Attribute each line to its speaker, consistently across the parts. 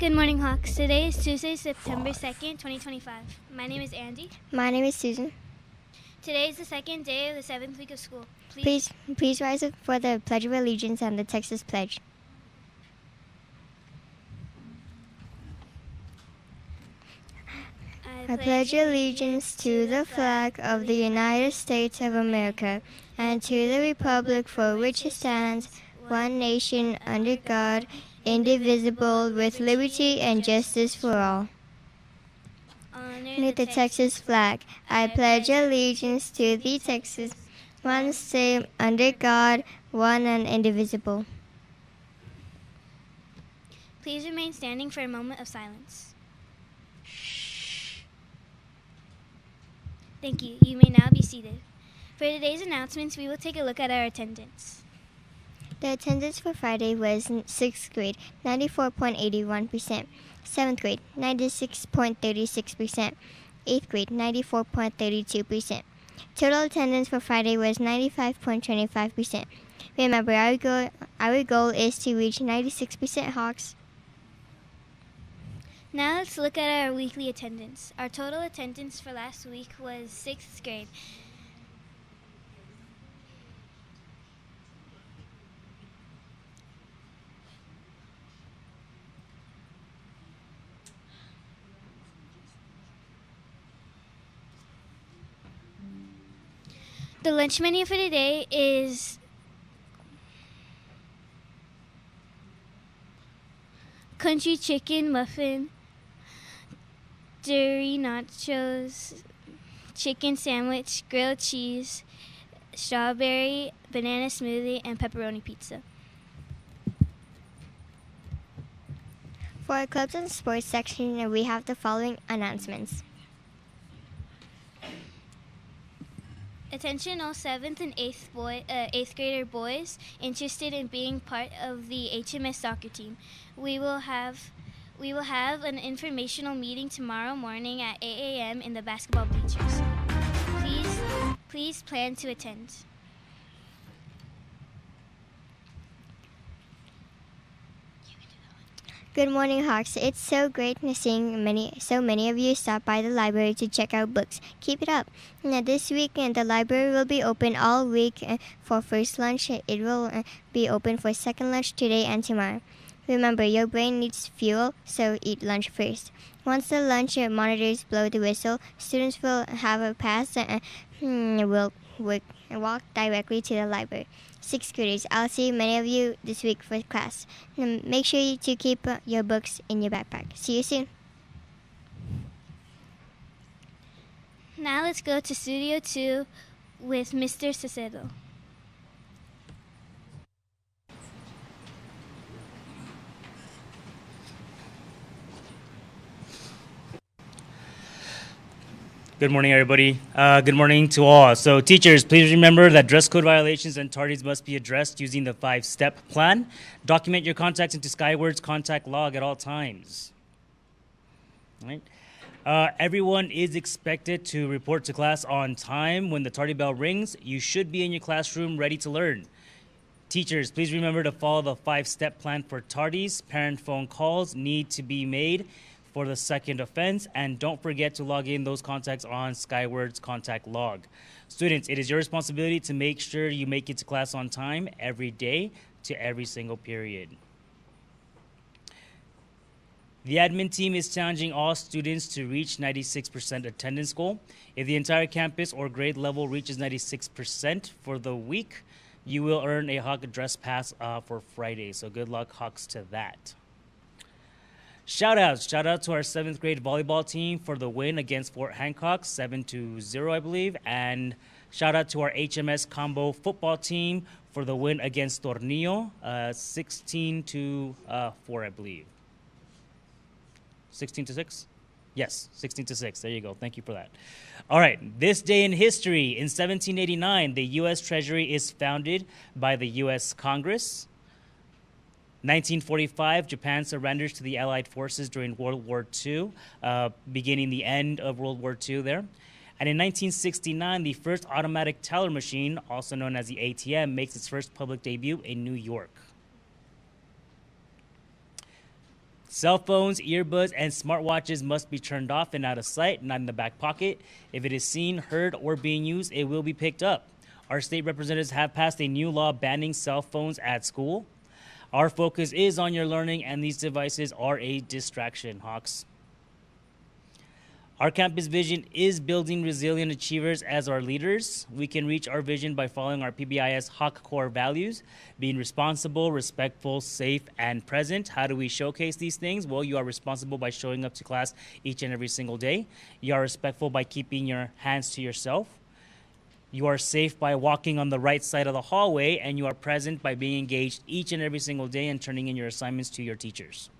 Speaker 1: Good morning, Hawks. Today is Tuesday, September 2nd, 2025. My name is Andy.
Speaker 2: My name is Susan.
Speaker 1: Today is the second day of the 7th week of school.
Speaker 2: Please rise up for the Pledge of Allegiance and the Texas Pledge. I pledge allegiance to the flag of the United States of America and to the republic for which it stands, one nation, under God, indivisible, with liberty and justice for all. Honor the Texas flag. I pledge allegiance to the Texas, one state, under God, one and indivisible.
Speaker 1: Please remain standing for a moment of silence. Thank you. You may now be seated. For today's announcements, we will take a look at our attendance.
Speaker 2: The attendance for Friday was 6th grade, 94.81%, 7th grade, 96.36%, 8th grade, 94.32%. Total attendance for Friday was 95.25%. Remember, our goal is to reach 96% Hawks.
Speaker 1: Now let's look at our weekly attendance. Our total attendance for last week was 6th grade. The lunch menu for today is country chicken muffin, dairy nachos, chicken sandwich, grilled cheese, strawberry, banana smoothie, and pepperoni pizza.
Speaker 2: For our clubs and sports section, we have the following announcements.
Speaker 1: Attention all 7th and 8th grader boys interested in being part of the HMS soccer team. We will have an informational meeting tomorrow morning at 8 a.m. in the basketball bleachers. Please plan to attend.
Speaker 2: Good morning, Hawks. It's so great seeing so many of you stop by the library to check out books. Keep it up. Now, this weekend, the library will be open all week for first lunch. It will be open for second lunch today and tomorrow. Remember, your brain needs fuel, so eat lunch first. Once the lunch monitors blow the whistle, students will have a pass and will walk directly to the library. 6th graders, I'll see many of you this week for class. Make sure to keep your books in your backpack. See you soon.
Speaker 1: Now let's go to Studio 2 with Mr. Cicero.
Speaker 3: Good morning, everybody. Good morning to all. So teachers, please remember that dress code violations and tardies must be addressed using the 5-step plan. Document your contacts into Skyward's contact log at all times. All right. Everyone is expected to report to class on time. When the tardy bell rings, you should be in your classroom ready to learn. Teachers, please remember to follow the 5-step plan for tardies. Parent phone calls need to be made for the second offense, and don't forget to log in those contacts on Skyward's contact log. Students, it is your responsibility to make sure you make it to class on time every day to every single period. The admin team is challenging all students to reach 96% attendance goal. If the entire campus or grade level reaches 96% for the week, you will earn a Hawk Dress Pass for Friday. So good luck, Hawks, to that. Shout out to our 7th grade volleyball team for the win against Fort Hancock, 7-0, I believe. And shout out to our HMS combo football team for the win against Tornillo, 16-4, I believe. 16-6? Yes, 16-6. There you go. Thank you for that. All right. This day in history, in 1789, the U.S. Treasury is founded by the U.S. Congress. 1945, Japan surrenders to the Allied forces during World War II, beginning the end of World War II there. And in 1969, the first automatic teller machine, also known as the ATM, makes its first public debut in New York. Cell phones, earbuds, and smartwatches must be turned off and out of sight, not in the back pocket. If it is seen, heard, or being used, it will be picked up. Our state representatives have passed a new law banning cell phones at school. Our focus is on your learning, and these devices are a distraction, Hawks. Our campus vision is building resilient achievers as our leaders. We can reach our vision by following our PBIS Hawk core values, being responsible, respectful, safe, and present. How do we showcase these things? Well, you are responsible by showing up to class each and every single day. You are respectful by keeping your hands to yourself. You are safe by walking on the right side of the hallway, and you are present by being engaged each and every single day and turning in your assignments to your teachers.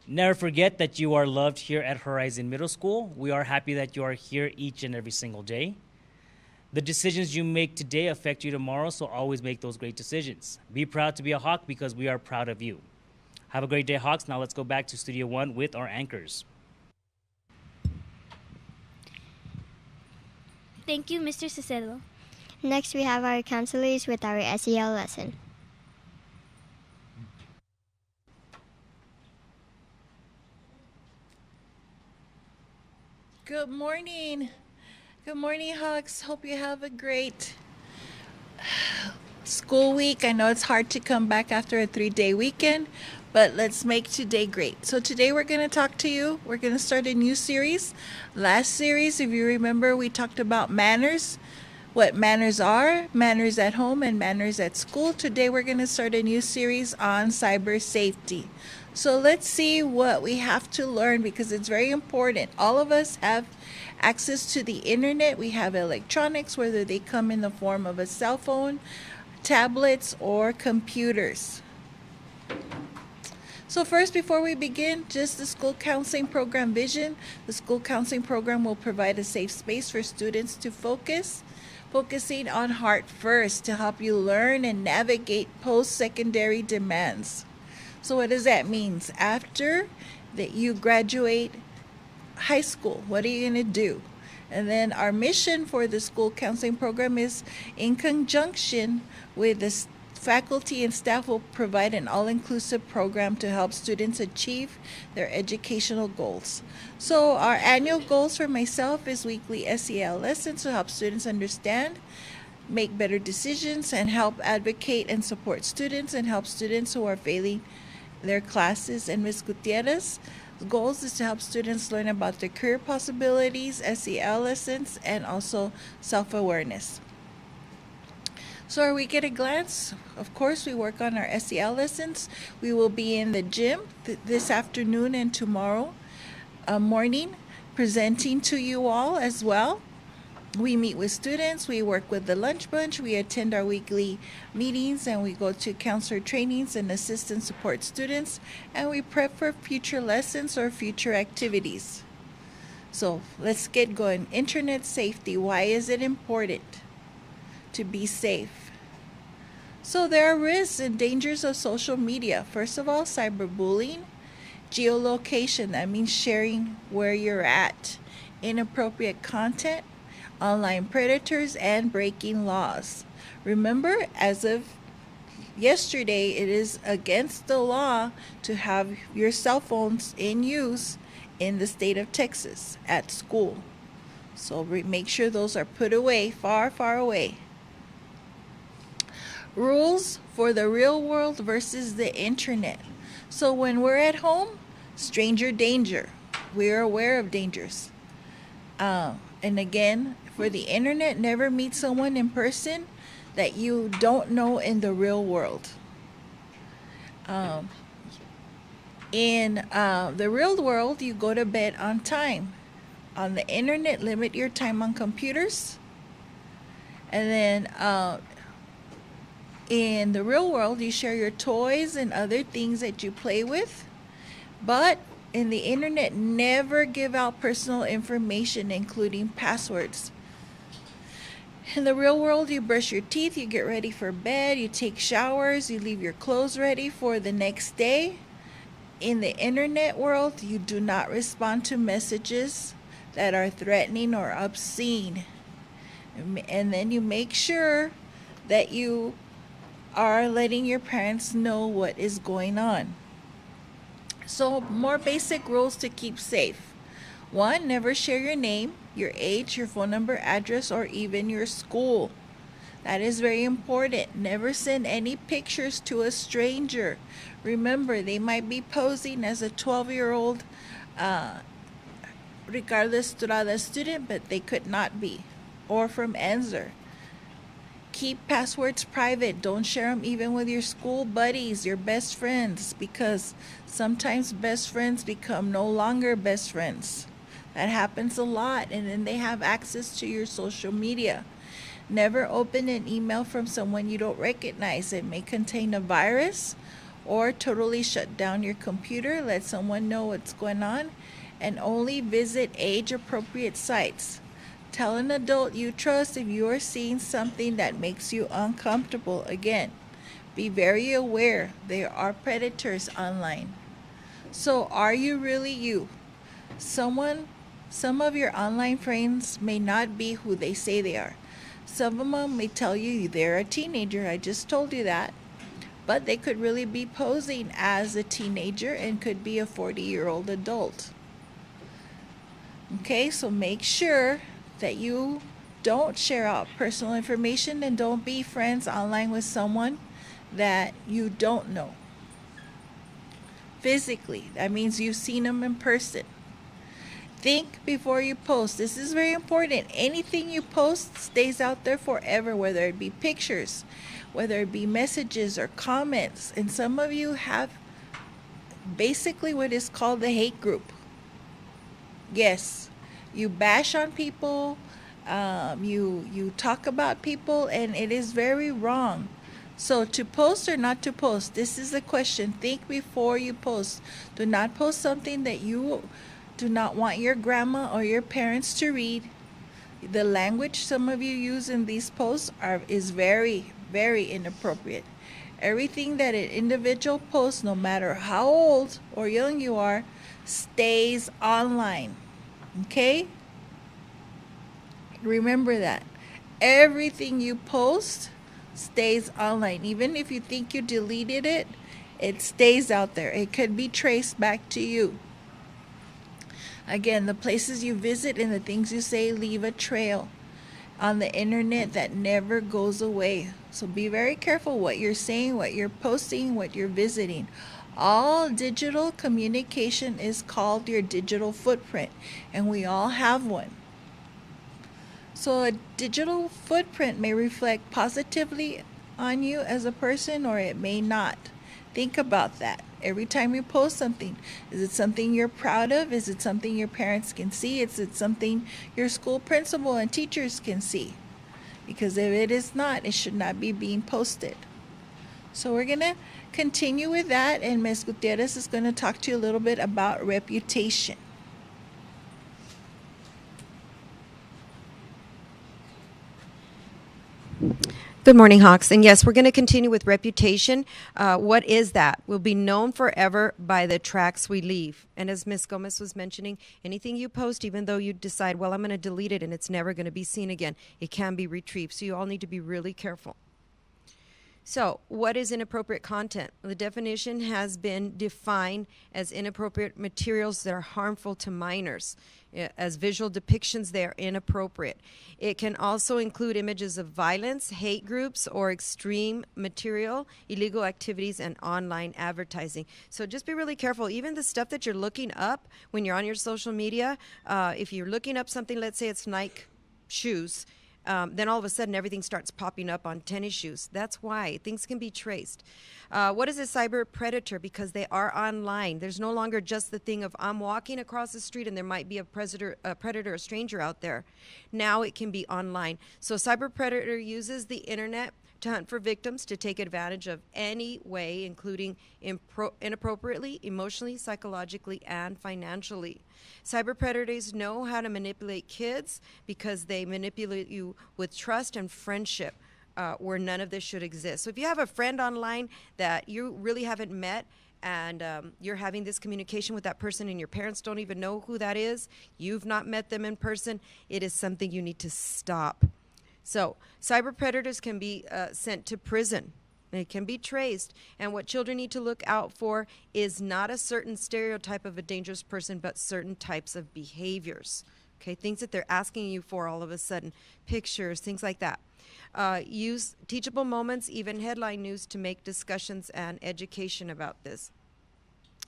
Speaker 3: Never forget that you are loved here at Horizon Middle School. We are happy that you are here each and every single day. The decisions you make today affect you tomorrow, so always make those great decisions. Be proud to be a Hawk because we are proud of you. Have a great day, Hawks. Now let's go back to Studio One with our anchors.
Speaker 1: Thank you, Mr. Cicero.
Speaker 2: Next, we have our counselors with our SEL lesson.
Speaker 4: Good morning. Good morning, Hawks. Hope you have a great school week. I know it's hard to come back after a 3-day weekend, but let's make today great. So today we're going to talk to you. We're going to start a new series. Last series, if you remember, we talked about manners, what manners are, manners at home and manners at school. Today we're going to start a new series on cyber safety. So let's see what we have to learn because it's very important. All of us have access to the internet. We have electronics, whether they come in the form of a cell phone, tablets, or computers. So first, before we begin, just the school counseling program vision. The school counseling program will provide a safe space for students to focusing on Heart First to help you learn and navigate post-secondary demands. So what does that mean? After that you graduate high school, what are you going to do? And then our mission for the school counseling program is in conjunction with the faculty and staff will provide an all-inclusive program to help students achieve their educational goals. So our annual goals for myself is weekly SEL lessons to help students understand, make better decisions, and help advocate and support students and help students who are failing their classes. And Ms. Gutierrez's goals is to help students learn about their career possibilities, SEL lessons, and also self-awareness. So our week at a glance, of course, we work on our SEL lessons. We will be in the gym this afternoon and tomorrow morning presenting to you all as well. We meet with students, we work with the lunch bunch, we attend our weekly meetings, and we go to counselor trainings and assist and support students, and we prep for future lessons or future activities. So let's get going. Internet safety, why is it important to be safe? So there are risks and dangers of social media. First of all, cyberbullying, geolocation, that means sharing where you're at, inappropriate content, online predators, and breaking laws. Remember, as of yesterday, it is against the law to have your cell phones in use in the state of Texas at school. So make sure those are put away, far, far away. Rules for the real world versus the internet. So when we're at home, stranger danger. We're aware of dangers. And again, for the internet, never meet someone in person that you don't know in the real world. In the real world, you go to bed on time. On the internet, limit your time on computers. And then in the real world, you share your toys and other things that you play with. But in the internet, never give out personal information, including passwords. In the real world, you brush your teeth, you get ready for bed, you take showers, you leave your clothes ready for the next day. In the internet world, you do not respond to messages that are threatening or obscene. And then you make sure that you are letting your parents know what is going on. So, more basic rules to keep safe. One, never share your name, your age, your phone number, address, or even your school. That is very important. Never send any pictures to a stranger. Remember, they might be posing as a 12-year-old Ricardo Estrada student, but they could not be, or from Enzer. Keep passwords private. Don't share them even with your school buddies, your best friends, because sometimes best friends become no longer best friends. That happens a lot, and then they have access to your social media. Never open an email from someone you don't recognize. It may contain a virus, or totally shut down your computer. Let someone know what's going on, and only visit age-appropriate sites. Tell an adult you trust if you are seeing something that makes you uncomfortable. Again, be very aware there are predators online. So, are you really you? Some of your online friends may not be who they say they are. Some of them may tell you they're a teenager. I just told you that. But they could really be posing as a teenager and could be a 40-year-old adult. Okay, so make sure that you don't share out personal information and don't be friends online with someone that you don't know physically. That means you've seen them in person. Think before you post. This is very important. Anything you post stays out there forever, whether it be pictures, whether it be messages or comments. And some of you have basically what is called the hate group. Yes, you bash on people, you talk about people, and it is very wrong. So, to post or not to post, this is the question. Think before you post. Do not post something that you do not want your grandma or your parents to read. The language some of you use in these posts is very, very inappropriate. Everything that an individual posts, no matter how old or young you are, stays online. Okay? Remember that. Everything you post stays online. Even if you think you deleted it, it stays out there. It could be traced back to you. Again, the places you visit and the things you say leave a trail on the internet that never goes away. So be very careful what you're saying, what you're posting, what you're visiting. All digital communication is called your digital footprint, and we all have one. So a digital footprint may reflect positively on you as a person, or it may not. Think about that. Every time you post something, is it something you're proud of? Is it something your parents can see? Is it something your school principal and teachers can see? Because if it is not, it should not be being posted. So we're going to continue with that, and Ms. Gutierrez is going to talk to you a little bit about reputation.
Speaker 5: Good morning, Hawks. And yes, we're going to continue with reputation. What is that? We'll be known forever by the tracks we leave. And as Ms. Gomez was mentioning, anything you post, even though you decide, well, I'm going to delete it and it's never going to be seen again, it can be retrieved. So you all need to be really careful. So, what is inappropriate content? The definition has been defined as inappropriate materials that are harmful to minors. As visual depictions, they are inappropriate. It can also include images of violence, hate groups, or extreme material, illegal activities, and online advertising. So just be really careful. Even the stuff that you're looking up when you're on your social media, if you're looking up something, let's say it's Nike shoes, then all of a sudden everything starts popping up on tennis shoes. That's why things can be traced. What is a cyber predator? Because they are online. There's no longer just the thing of I'm walking across the street and there might be a predator, a stranger out there. Now it can be online. So a cyber predator uses the internet to hunt for victims, to take advantage of any way, including inappropriately, emotionally, psychologically, and financially. Cyber predators know how to manipulate kids because they manipulate you with trust and friendship, where none of this should exist. So if you have a friend online that you really haven't met, and you're having this communication with that person and your parents don't even know who that is, you've not met them in person, it is something you need to stop. So cyber predators can be sent to prison. It can be traced. And what children need to look out for is not a certain stereotype of a dangerous person, but certain types of behaviors. Okay, things that they're asking you for all of a sudden, pictures, things like that. Use teachable moments, even headline news, to make discussions and education about this.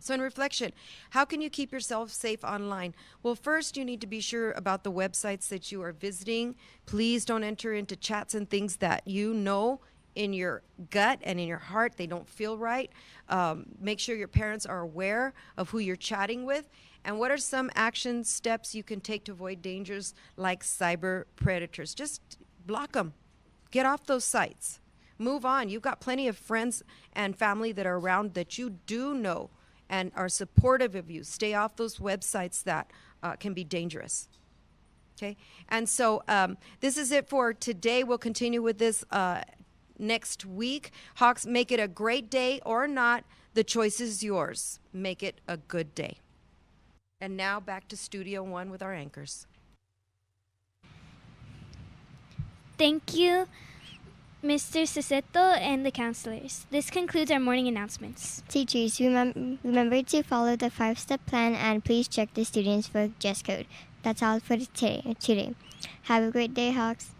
Speaker 5: So in reflection, how can you keep yourself safe online? Well, first, you need to be sure about the websites that you are visiting. Please don't enter into chats and things that you know in your gut and in your heart they don't feel right. Make sure your parents are aware of who you're chatting with. And what are some action steps you can take to avoid dangers like cyber predators? Just block them. Get off those sites. Move on. You've got plenty of friends and family that are around that you do know and are supportive of you. Stay off those websites that can be dangerous. Okay? And so this is it for today. We'll continue with this next week. Hawks, make it a great day or not. The choice is yours. Make it a good day. And now back to Studio One with our anchors.
Speaker 1: Thank you, Mr. Saceto and the counselors. This concludes our morning announcements.
Speaker 2: Teachers, remember to follow the 5-step plan and please check the students for dress code. That's all for today. Have a great day, Hawks.